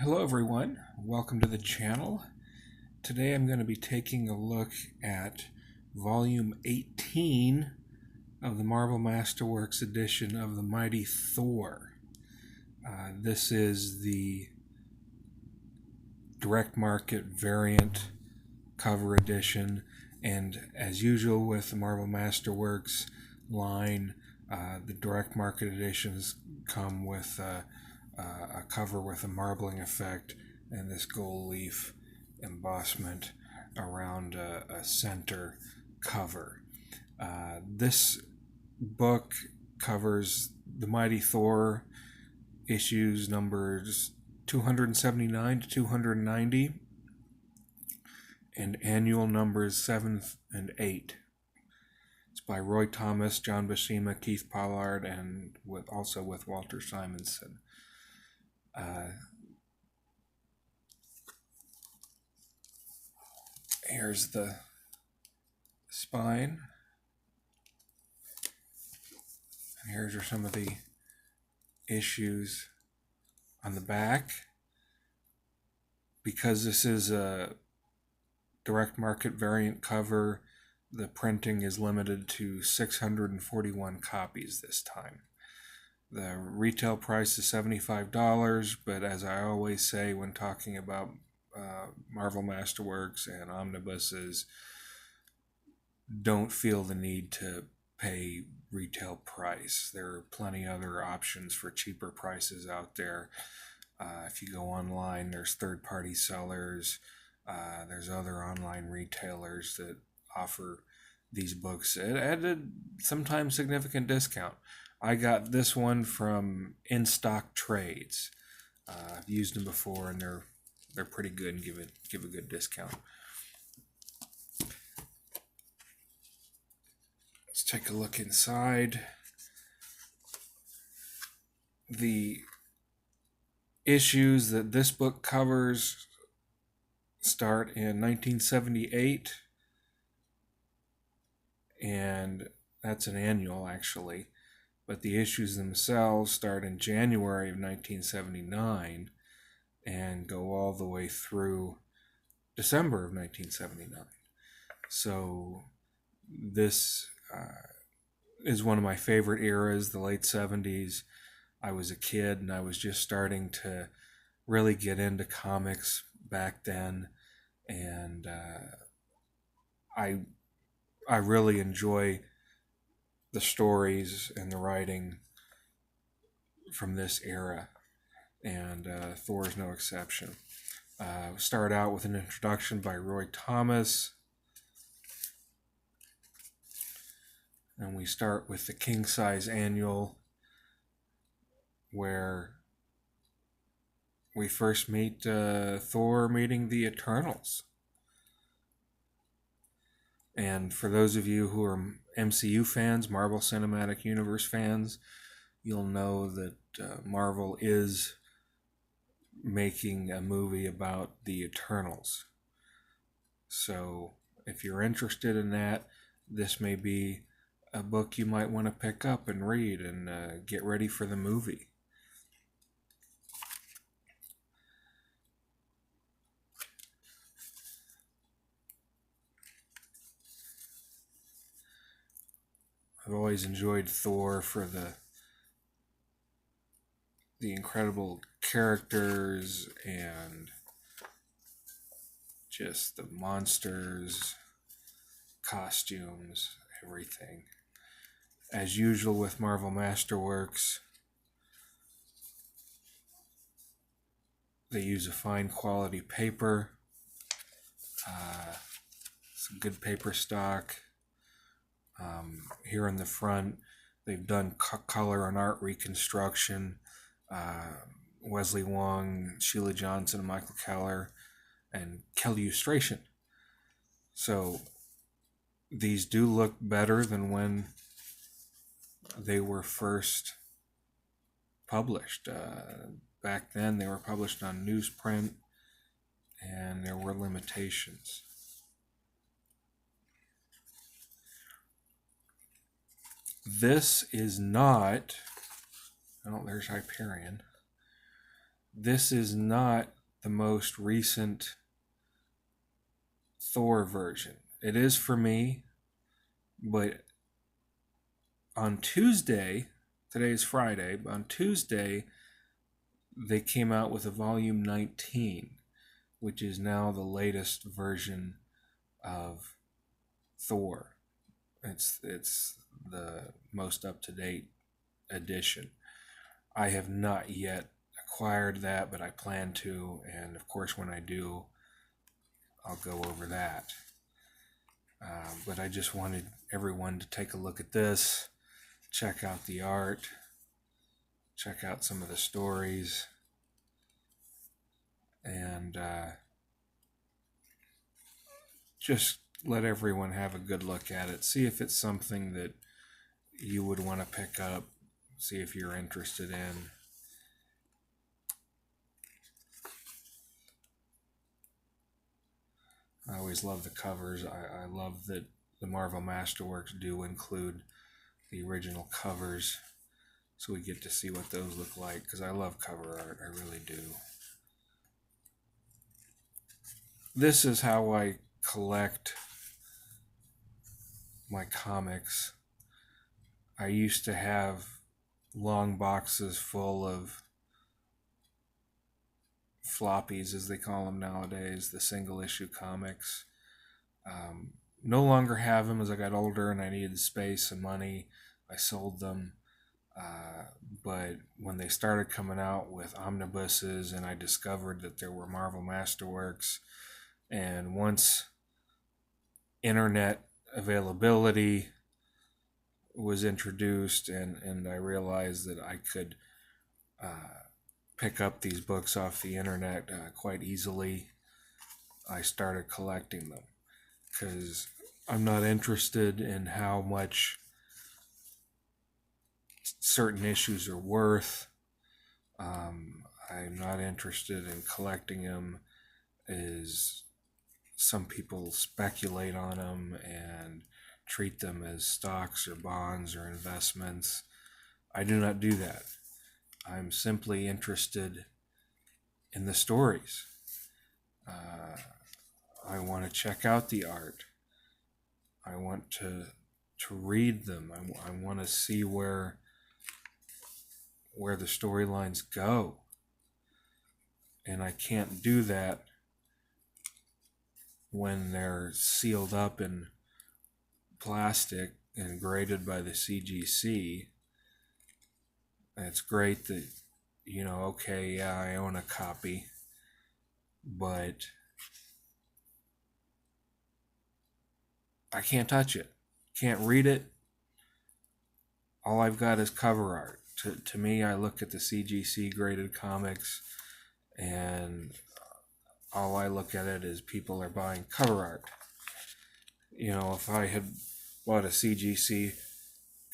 Hello everyone, welcome to the channel. Today I'm going to be taking a look at volume 18 of the Marvel Masterworks edition of the Mighty Thor. This is the direct market variant cover edition, and as usual with the Marvel Masterworks line, the direct market editions come with a cover with a marbling effect and this gold leaf embossment around a center cover. This book covers the Mighty Thor issues numbers 279 to 290 and annual numbers 7 and 8. It's by Roy Thomas, John Buscema, Keith Pollard, and also with Walter Simonson. Here's the spine, and here's some of the issues on the back. Because this is a direct market variant cover, the printing is limited to 641 copies this time. The retail price is $75, but as I always say when talking about Marvel Masterworks and omnibuses, don't feel the need to pay retail price. There are plenty other options for cheaper prices out there. If you go online, there's third-party sellers. There's other online retailers that offer these books at a sometimes significant discount. I got this one from In Stock Trades. I've used them before, and they're pretty good and give a good discount. Let's take a look inside. The issues that this book covers start in 1978, and that's an annual actually. But the issues themselves start in January of 1979 and go all the way through December of 1979. So this is one of my favorite eras, the late 70s. I was a kid and I was just starting to really get into comics back then, and I really enjoy the stories and the writing from this era, and Thor is no exception. Start out with an introduction by Roy Thomas, and we start with the King Size Annual, where we first meet Thor meeting the Eternals. And for those of you who are MCU fans, Marvel Cinematic Universe fans, you'll know that Marvel is making a movie about the Eternals. So if you're interested in that, this may be a book you might want to pick up and read and get ready for the movie. I've always enjoyed Thor for the incredible characters and just the monsters, costumes, everything. As usual with Marvel Masterworks, they use a fine quality paper, some good paper stock. Here in the front, they've done color and art reconstruction. Wesley Wong, Sheila Johnson, Michael Keller, and Kellustration. So these do look better than when they were first published. Back then, they were published on newsprint, and there were limitations. This is not, oh, there's Hyperion. This is not the most recent Thor version. It is for me, but on Tuesday, today is Friday, but on Tuesday, they came out with a volume 19, which is now the latest version of Thor. It's the most up-to-date edition. I have not yet acquired that, but I plan to, and of course when I do, I'll go over that. But I just wanted everyone to take a look at this, check out the art, check out some of the stories, and just let everyone have a good look at it. See if it's something that you would want to pick up, see if you're interested in. I always love the covers. I love that the Marvel Masterworks do include the original covers, so we get to see what those look like, because I love cover art, I really do. This is how I collect my comics. I used to have long boxes full of floppies, as they call them nowadays, the single issue comics. No longer have them as I got older and I needed space and money. I sold them. But when they started coming out with omnibuses and I discovered that there were Marvel Masterworks, and once internet availability was introduced and I realized that I could pick up these books off the internet quite easily, I started collecting them, because I'm not interested in how much certain issues are worth. I'm not interested in collecting them as some people speculate on them and treat them as stocks or bonds or investments. I do not do that. I'm simply interested in the stories. I want to check out the art. I want to read them. I want to see where the storylines go. And I can't do that when they're sealed up in plastic and graded by the CGC. It's great that, okay, yeah, I own a copy, but I can't touch it, can't read it. All I've got is cover art. To me, I look at the CGC graded comics, and all I look at it is people are buying cover art. If I had bought a CGC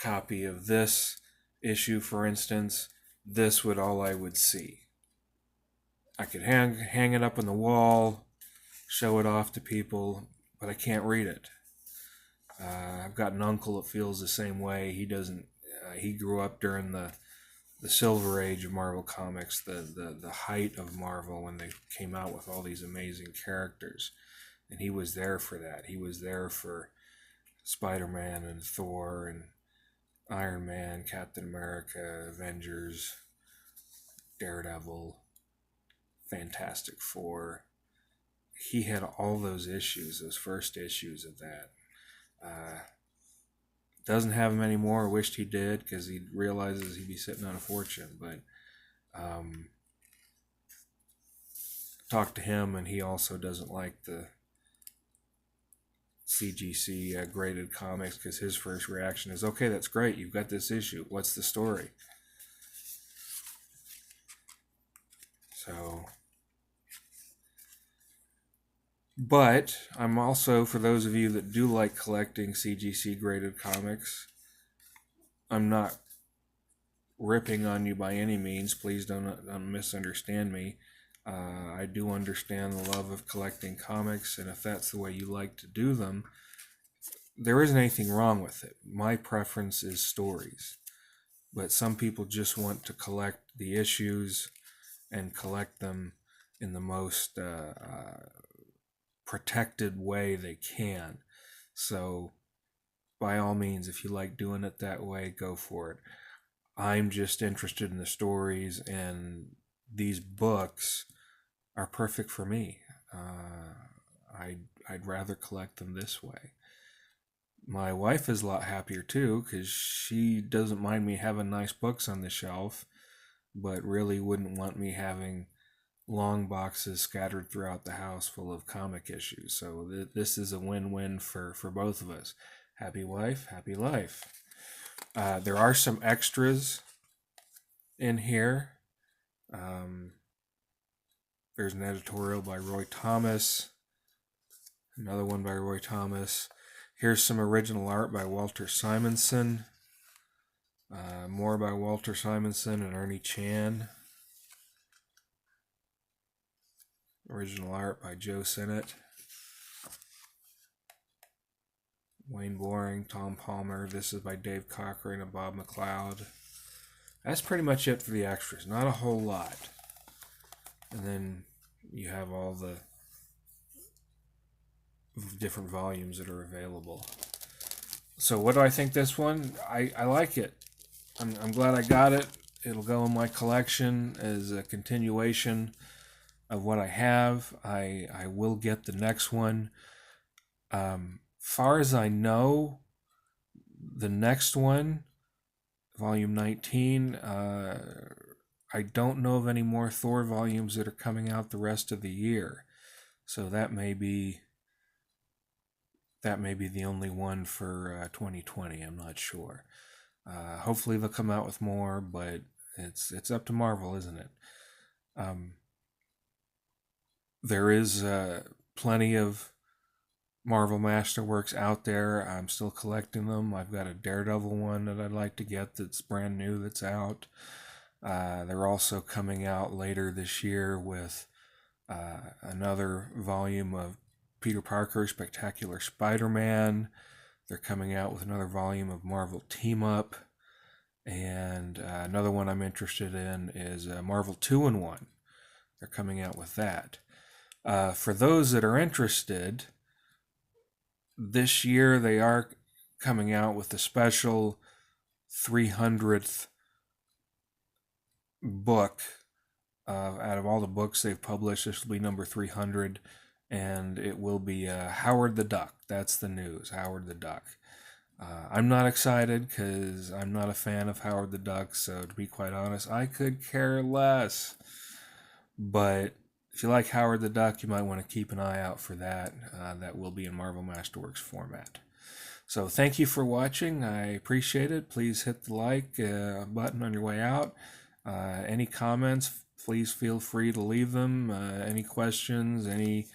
copy of this issue, for instance, this would all I would see. I could hang it up on the wall, show it off to people, but I can't read it. I've got an uncle that feels the same way. He doesn't. He grew up during the silver age of Marvel Comics, the height of Marvel, when they came out with all these amazing characters, and he was there for that. He was there for Spider-Man and Thor and Iron Man, Captain America, Avengers, Daredevil, Fantastic Four. He had all those issues, those first issues of that. Doesn't have them anymore. I wished he did, because he realizes he'd be sitting on a fortune. But talked to him, and he also doesn't like the CGC graded comics, because his first reaction is, okay, that's great, you've got this issue, what's the story? So, but I'm also, for those of you that do like collecting CGC graded comics, I'm not ripping on you by any means. Please don't misunderstand me. I do understand the love of collecting comics, and if that's the way you like to do them, there isn't anything wrong with it. My preference is stories, but some people just want to collect the issues and collect them in the most protected way they can. So by all means, if you like doing it that way, go for it. I'm just interested in the stories, and these books are perfect for me. I'd rather collect them this way. My wife is a lot happier too, because she doesn't mind me having nice books on the shelf, but really wouldn't want me having long boxes scattered throughout the house full of comic issues. So this is a win-win for both of us. Happy wife, happy life. There are some extras in here. There's an editorial by Roy Thomas, another one by Roy Thomas. Here's some original art by Walter Simonson. More by Walter Simonson and Ernie Chan. Original art by Joe Sinnott. Wayne Boring, Tom Palmer. This is by Dave Cochran and Bob McLeod. That's pretty much it for the extras. Not a whole lot. And then you have all the different volumes that are available. So what do I think this one? I like it. I'm glad I got it. It'll go in my collection as a continuation of what I have. I will get the next one. Far as I know, the next one, volume 19, I don't know of any more Thor volumes that are coming out the rest of the year. So that may be the only one for 2020. I'm not sure. Hopefully they'll come out with more, but it's up to Marvel, isn't it? There is plenty of Marvel Masterworks out there. I'm still collecting them. I've got a Daredevil one that I'd like to get that's brand new, that's out. They're also coming out later this year with another volume of Peter Parker's Spectacular Spider-Man. They're coming out with another volume of Marvel Team Up. And another one I'm interested in is Marvel 2-in-1. They're coming out with that. For those that are interested, this year they are coming out with a special 300th book. Out of all the books they've published, this will be number 300, and it will be Howard the Duck. That's the news, Howard the Duck. I'm not excited because I'm not a fan of Howard the Duck, so to be quite honest, I could care less. But if you like Howard the Duck, you might want to keep an eye out for that. That will be in Marvel Masterworks format. So thank you for watching. I appreciate it. Please hit the like button on your way out. Any comments, please feel free to leave them. Any questions, any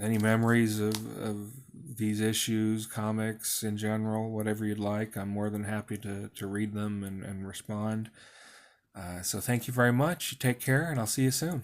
memories of these issues, comics in general, whatever you'd like, I'm more than happy to read them and respond. So thank you very much. You take care, and I'll see you soon.